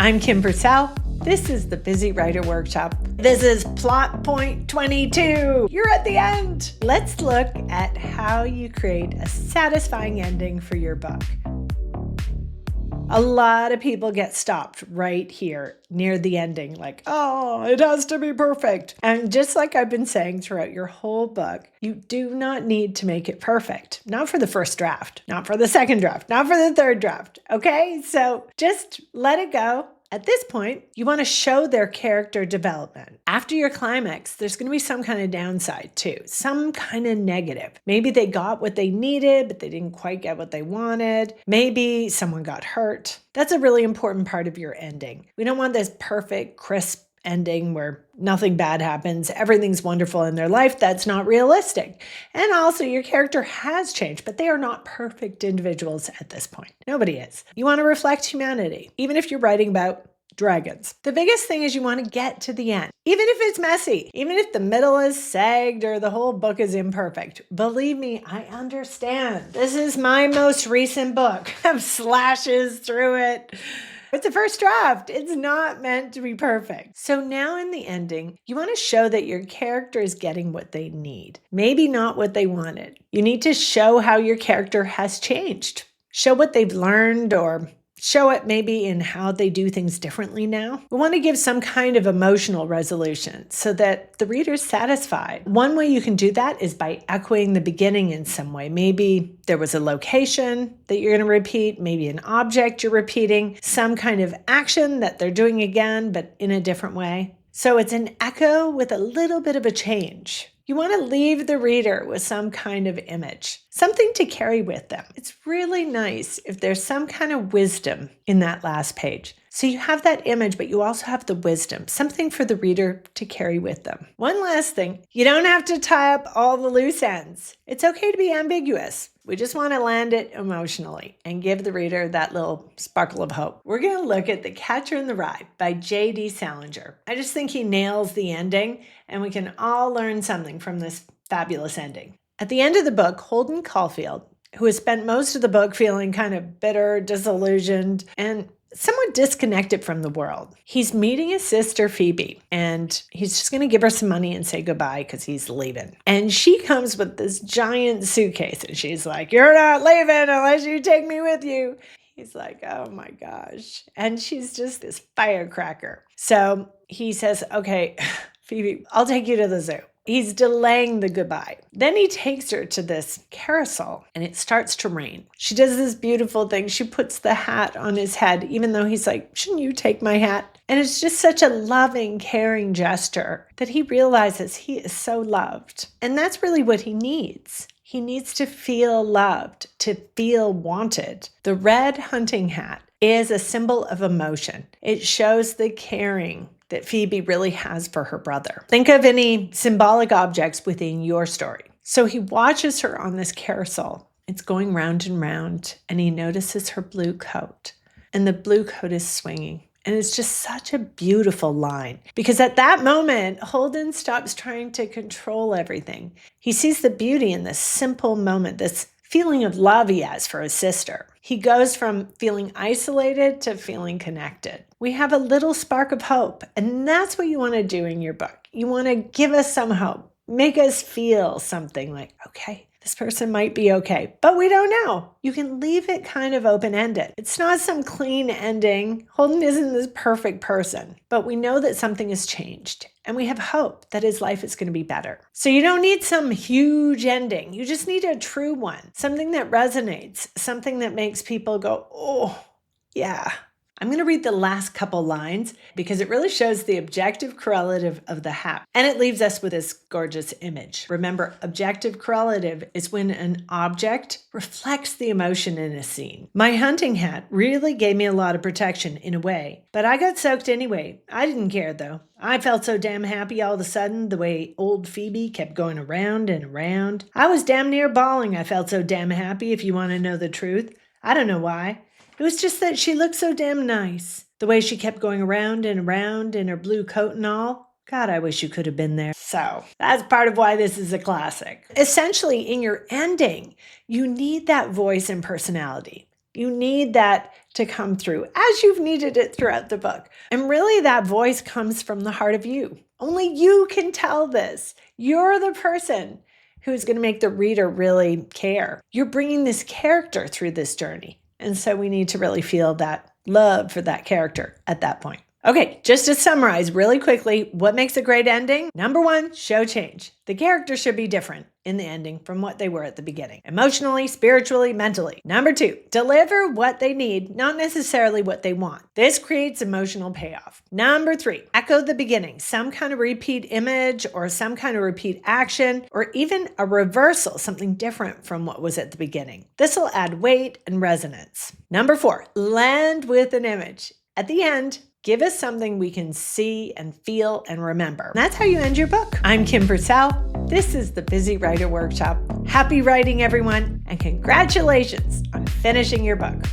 I'm Kim Purcell. This is the Busy Writer Workshop. This is plot point 22. You're at the end. Let's look at how you create a satisfying ending for your book. A lot of people get stopped right here near the ending, like, oh, it has to be perfect. And just like I've been saying throughout your whole book, you do not need to make it perfect. Not for the first draft, not for the second draft, not for the third draft. Okay, so just let it go. At this point, you want to show their character development. After your climax, there's going to be some kind of downside too, some kind of negative. Maybe they got what they needed, but they didn't quite get what they wanted. Maybe someone got hurt. That's a really important part of your ending. We don't want this perfect, crisp ending where nothing bad happens, everything's wonderful in their life. That's not realistic. And also your character has changed, but they are not perfect individuals at this point. Nobody is. You want to reflect humanity, even if you're writing about dragons. The biggest thing is you want to get to the end, even if it's messy, even if the middle is sagged or the whole book is imperfect. Believe me, I understand. This is my most recent book. I have slashes through it. It's a first draft. It's not meant to be perfect. So now in the ending, you want to show that your character is getting what they need. Maybe not what they wanted. You need to show how your character has changed. Show what they've learned or show it maybe in how they do things differently now. We want to give some kind of emotional resolution so that the reader's satisfied. One way you can do that is by echoing the beginning in some way. Maybe there was a location that you're going to repeat, maybe an object you're repeating, some kind of action that they're doing again, but in a different way. So it's an echo with a little bit of a change. You want to leave the reader with some kind of image, something to carry with them. It's really nice if there's some kind of wisdom in that last page. So you have that image, but you also have the wisdom, something for the reader to carry with them. One last thing, you don't have to tie up all the loose ends. It's okay to be ambiguous. We just want to land it emotionally and give the reader that little sparkle of hope. We're going to look at The Catcher in the Rye by J.D. Salinger. I just think he nails the ending, and we can all learn something from this fabulous ending. At the end of the book, Holden Caulfield, who has spent most of the book feeling kind of bitter, disillusioned, and somewhat disconnected from the world. He's meeting his sister, Phoebe, and he's just going to give her some money and say goodbye because he's leaving. And she comes with this giant suitcase, and she's like, "You're not leaving unless you take me with you." He's like, "Oh my gosh." And she's just this firecracker. So he says, "Okay, Phoebe, I'll take you to the zoo." He's delaying the goodbye. Then he takes her to this carousel and it starts to rain. She does this beautiful thing. She puts the hat on his head, even though he's like, "Shouldn't you take my hat?" And it's just such a loving, caring gesture that he realizes he is so loved. And that's really what he needs. He needs to feel loved, to feel wanted. The red hunting hat is a symbol of emotion. It shows the caring that Phoebe really has for her brother. Think of any symbolic objects within your story. So he watches her on this carousel. It's going round and round, and he notices her blue coat. And the blue coat is swinging. And it's just such a beautiful line. Because at that moment, Holden stops trying to control everything. He sees the beauty in this simple moment, this feeling of love he has for his sister. He goes from feeling isolated to feeling connected. We have a little spark of hope, and that's what you want to do in your book. You want to give us some hope, make us feel something like, okay, this person might be okay, but we don't know. You can leave it kind of open-ended. It's not some clean ending. Holden isn't this perfect person, but we know that something has changed, and we have hope that his life is going to be better. So you don't need some huge ending. You just need a true one, something that resonates, something that makes people go, "Oh, yeah." I'm going to read the last couple lines because it really shows the objective correlative of the hat. And it leaves us with this gorgeous image. Remember, objective correlative is when an object reflects the emotion in a scene. My hunting hat really gave me a lot of protection in a way, but I got soaked anyway. I didn't care though. I felt so damn happy all of a sudden the way old Phoebe kept going around and around. I was damn near bawling. I felt so damn happy, if you want to know the truth. I don't know why. It was just that she looked so damn nice. The way she kept going around and around in her blue coat and all. God, I wish you could have been there. So that's part of why this is a classic. Essentially, in your ending, you need that voice and personality. You need that to come through as you've needed it throughout the book. And really, that voice comes from the heart of you. Only you can tell this. You're the person who's going to make the reader really care. You're bringing this character through this journey. And so we need to really feel that love for that character at that point. Okay, just to summarize really quickly, what makes a great ending? Number one, show change. The characters should be different in the ending from what they were at the beginning, emotionally, spiritually, mentally. Number two, deliver what they need, not necessarily what they want. This creates emotional payoff. Number three, echo the beginning, some kind of repeat image or some kind of repeat action, or even a reversal, something different from what was at the beginning. This will add weight and resonance. Number four, land with an image. At the end, give us something we can see and feel and remember. And that's how you end your book. I'm Kim Purcell. This is the Busy Writer Workshop. Happy writing, everyone, and congratulations on finishing your book.